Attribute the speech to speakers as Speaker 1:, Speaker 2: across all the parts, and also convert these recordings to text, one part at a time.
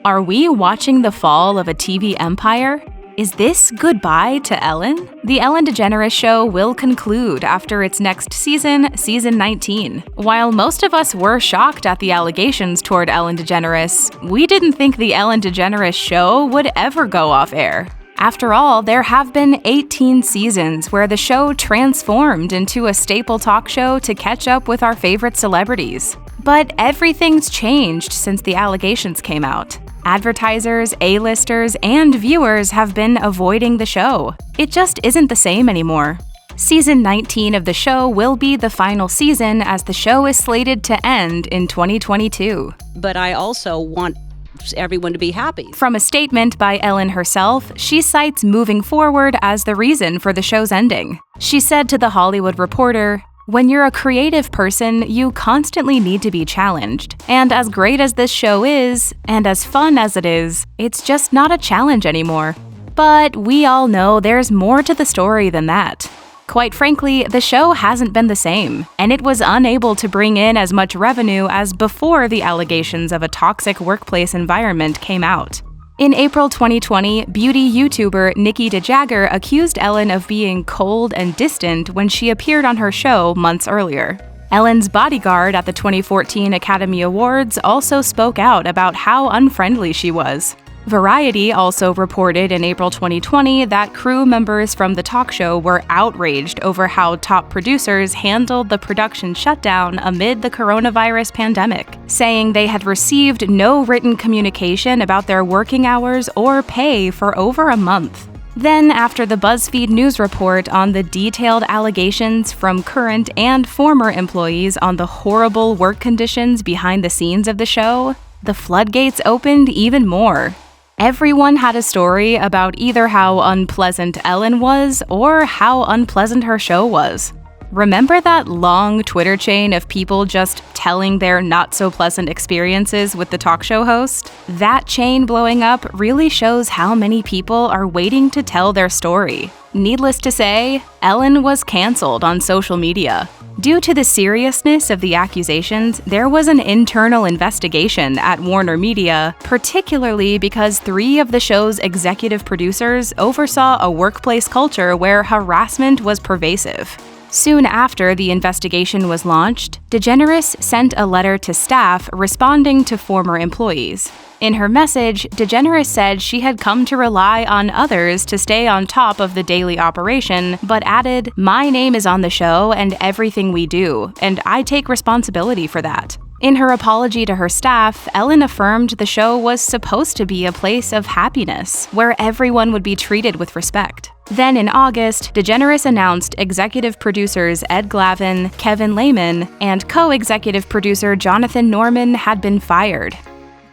Speaker 1: Are we watching the fall of a TV empire? Is this goodbye to Ellen? The Ellen DeGeneres Show will conclude after its next season, season 19. While most of us were shocked at the allegations toward Ellen DeGeneres, we didn't think the Ellen DeGeneres Show would ever go off air. After all, there have been 18 seasons where the show transformed into a staple talk show to catch up with our favorite celebrities. But everything's changed since the allegations came out. Advertisers, A-listers, and viewers have been avoiding the show. It just isn't the same anymore. Season 19 of the show will be the final season as the show is slated to end in 2022.
Speaker 2: But I also want everyone to be happy.
Speaker 1: From a statement by Ellen herself, she cites moving forward as the reason for the show's ending. She said to The Hollywood Reporter, "When you're a creative person, you constantly need to be challenged. And as great as this show is, and as fun as it is, it's just not a challenge anymore. But we all know there's more to the story than that. Quite frankly, the show hasn't been the same, and it was unable to bring in as much revenue as before the allegations of a toxic workplace environment came out." In April 2020, beauty YouTuber Nikki DeJagger accused Ellen of being cold and distant when she appeared on her show months earlier. Ellen's bodyguard at the 2014 Academy Awards also spoke out about how unfriendly she was. Variety also reported in April 2020 that crew members from the talk show were outraged over how top producers handled the production shutdown amid the coronavirus pandemic, saying they had received no written communication about their working hours or pay for over a month. Then, after the BuzzFeed News report on the detailed allegations from current and former employees on the horrible work conditions behind the scenes of the show, the floodgates opened even more. Everyone had a story about either how unpleasant Ellen was or how unpleasant her show was. Remember that long Twitter chain of people just telling their not-so-pleasant experiences with the talk show host? That chain blowing up really shows how many people are waiting to tell their story. Needless to say, Ellen was canceled on social media. Due to the seriousness of the accusations, there was an internal investigation at Warner Media, particularly because 3 of the show's executive producers oversaw a workplace culture where harassment was pervasive. Soon after the investigation was launched, DeGeneres sent a letter to staff responding to former employees. In her message, DeGeneres said she had come to rely on others to stay on top of the daily operation, but added, "My name is on the show and everything we do, and I take responsibility for that." In her apology to her staff, Ellen affirmed the show was supposed to be a place of happiness, where everyone would be treated with respect. Then in August, DeGeneres announced executive producers Ed Glavin, Kevin Lehman, and co-executive producer Jonathan Norman had been fired.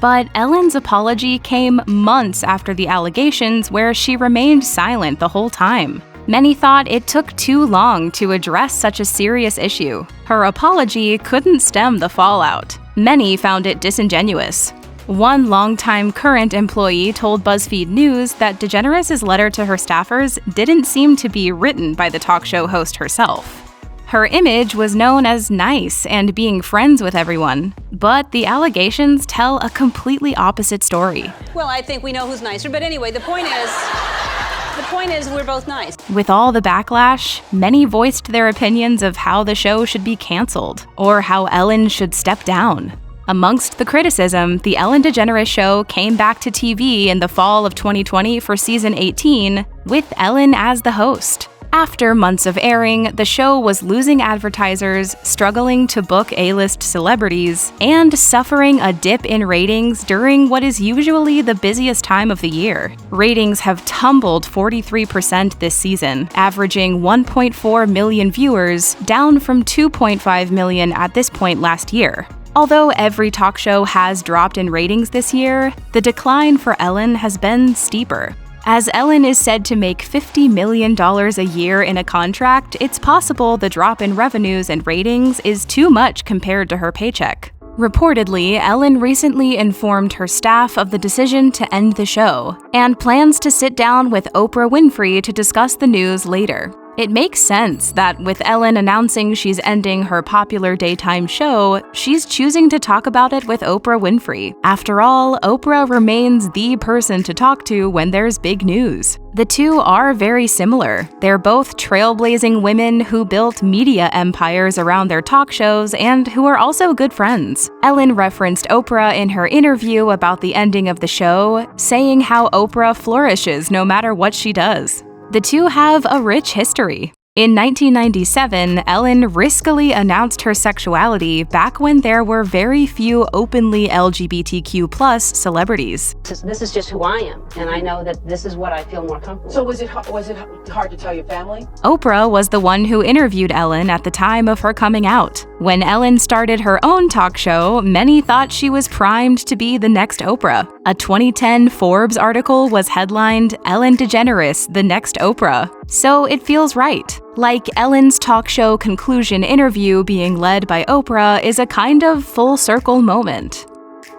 Speaker 1: But Ellen's apology came months after the allegations, where she remained silent the whole time. Many thought it took too long to address such a serious issue. Her apology couldn't stem the fallout. Many found it disingenuous. One longtime current employee told BuzzFeed News that DeGeneres' letter to her staffers didn't seem to be written by the talk show host herself. Her image was known as nice and being friends with everyone, but the allegations tell a completely opposite story.
Speaker 2: Well, I think we know who's nicer, but anyway, the point is we're both nice.
Speaker 1: With all the backlash, many voiced their opinions of how the show should be canceled, or how Ellen should step down. Amongst the criticism, the Ellen DeGeneres Show came back to TV in the fall of 2020 for season 18, with Ellen as the host. After months of airing, the show was losing advertisers, struggling to book A-list celebrities, and suffering a dip in ratings during what is usually the busiest time of the year. Ratings have tumbled 43% this season, averaging 1.4 million viewers, down from 2.5 million at this point last year. Although every talk show has dropped in ratings this year, the decline for Ellen has been steeper. As Ellen is said to make $50 million a year in a contract, it's possible the drop in revenues and ratings is too much compared to her paycheck. Reportedly, Ellen recently informed her staff of the decision to end the show, and plans to sit down with Oprah Winfrey to discuss the news later. It makes sense that with Ellen announcing she's ending her popular daytime show, she's choosing to talk about it with Oprah Winfrey. After all, Oprah remains the person to talk to when there's big news. The two are very similar. They're both trailblazing women who built media empires around their talk shows and who are also good friends. Ellen referenced Oprah in her interview about the ending of the show, saying how Oprah flourishes no matter what she does. The two have a rich history. In 1997, Ellen riskily announced her sexuality back when there were very few openly LGBTQ+ celebrities.
Speaker 3: This is just who I am, and I know that this is what I feel more comfortable with.
Speaker 4: So was it hard to tell your family?
Speaker 1: Oprah was the one who interviewed Ellen at the time of her coming out. When Ellen started her own talk show, many thought she was primed to be the next Oprah. A 2010 Forbes article was headlined, "Ellen DeGeneres, the next Oprah." So it feels right. Like Ellen's talk show conclusion interview being led by Oprah is a kind of full circle moment.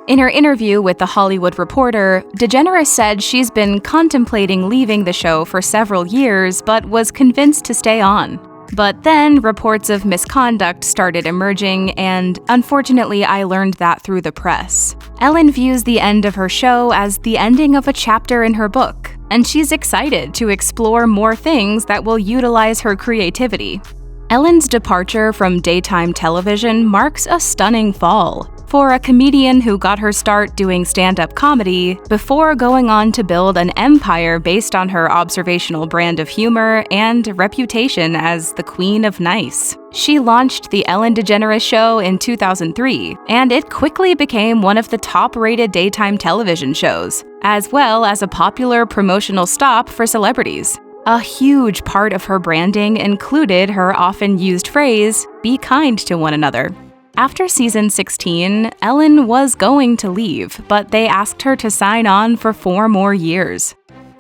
Speaker 1: In her interview with The Hollywood Reporter, DeGeneres said she's been contemplating leaving the show for several years but was convinced to stay on. But then reports of misconduct started emerging, and unfortunately I learned that through the press. Ellen views the end of her show as the ending of a chapter in her book, and she's excited to explore more things that will utilize her creativity. Ellen's departure from daytime television marks a stunning fall for a comedian who got her start doing stand-up comedy before going on to build an empire based on her observational brand of humor and reputation as the Queen of Nice. She launched The Ellen DeGeneres Show in 2003, and it quickly became one of the top-rated daytime television shows, as well as a popular promotional stop for celebrities. A huge part of her branding included her often used phrase, "be kind to one another." After season 16, Ellen was going to leave, but they asked her to sign on for 4 more years.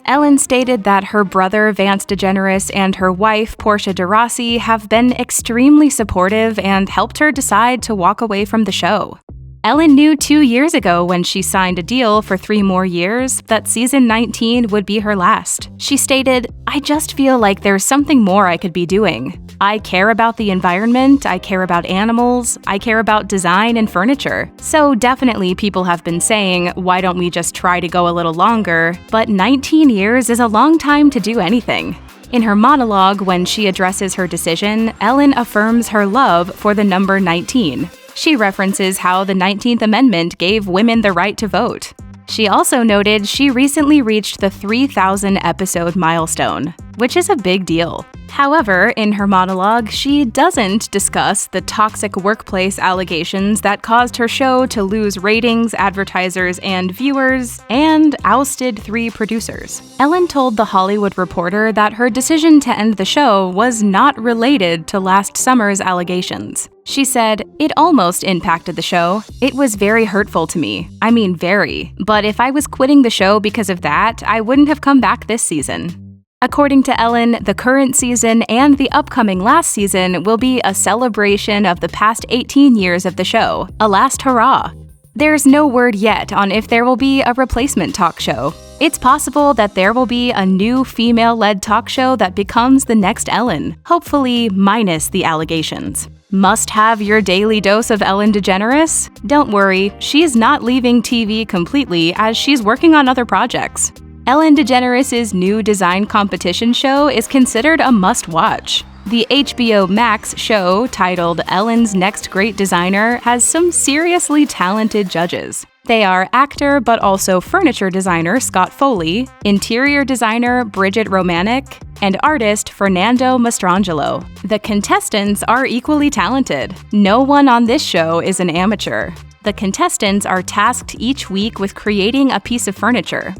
Speaker 1: Ellen stated that her brother Vance DeGeneres and her wife Portia de Rossi have been extremely supportive and helped her decide to walk away from the show. Ellen knew 2 years ago when she signed a deal for 3 more years that season 19 would be her last. She stated, "I just feel like there's something more I could be doing. I care about the environment, I care about animals, I care about design and furniture. So definitely people have been saying, why don't we just try to go a little longer? But 19 years is a long time to do anything." In her monologue, when she addresses her decision, Ellen affirms her love for the number 19. She references how the 19th Amendment gave women the right to vote. She also noted she recently reached the 3,000 episode milestone, which is a big deal. However, in her monologue, she doesn't discuss the toxic workplace allegations that caused her show to lose ratings, advertisers, and viewers, and ousted 3 producers. Ellen told The Hollywood Reporter that her decision to end the show was not related to last summer's allegations. She said, "It almost impacted the show. It was very hurtful to me. I mean, very. But if I was quitting the show because of that, I wouldn't have come back this season." According to Ellen, the current season and the upcoming last season will be a celebration of the past 18 years of the show, a last hurrah. There's no word yet on if there will be a replacement talk show. It's possible that there will be a new female-led talk show that becomes the next Ellen, hopefully minus the allegations. Must have your daily dose of Ellen DeGeneres? Don't worry, she's not leaving TV completely as she's working on other projects. Ellen DeGeneres' new design competition show is considered a must-watch. The HBO Max show, titled Ellen's Next Great Designer, has some seriously talented judges. They are actor but also furniture designer Scott Foley, interior designer Bridget Romanek, and artist Fernando Mastrangelo. The contestants are equally talented. No one on this show is an amateur. The contestants are tasked each week with creating a piece of furniture.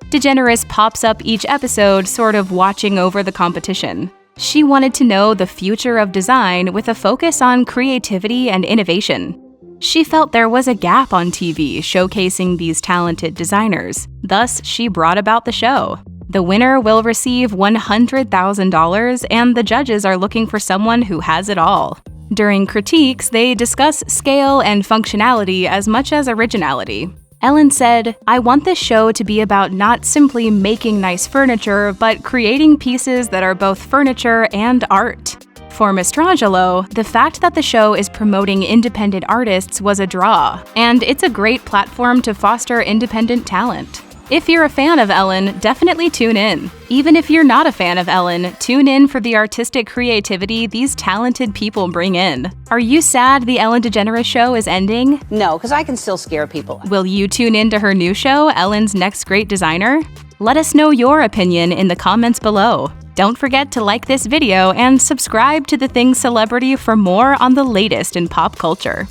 Speaker 1: DeGeneres pops up each episode sort of watching over the competition. She wanted to know the future of design with a focus on creativity and innovation. She felt there was a gap on TV showcasing these talented designers. Thus, she brought about the show. The winner will receive $100,000, and the judges are looking for someone who has it all. During critiques, they discuss scale and functionality as much as originality. Ellen said, "I want this show to be about not simply making nice furniture, but creating pieces that are both furniture and art." For Mastrangelo, the fact that the show is promoting independent artists was a draw, and it's a great platform to foster independent talent. If you're a fan of Ellen, definitely tune in. Even if you're not a fan of Ellen, tune in for the artistic creativity these talented people bring in. Are you sad the Ellen DeGeneres Show is ending?
Speaker 2: No, because I can still scare people.
Speaker 1: Will you tune in to her new show, Ellen's Next Great Designer? Let us know your opinion in the comments below. Don't forget to like this video and subscribe to The Things Celebrity for more on the latest in pop culture.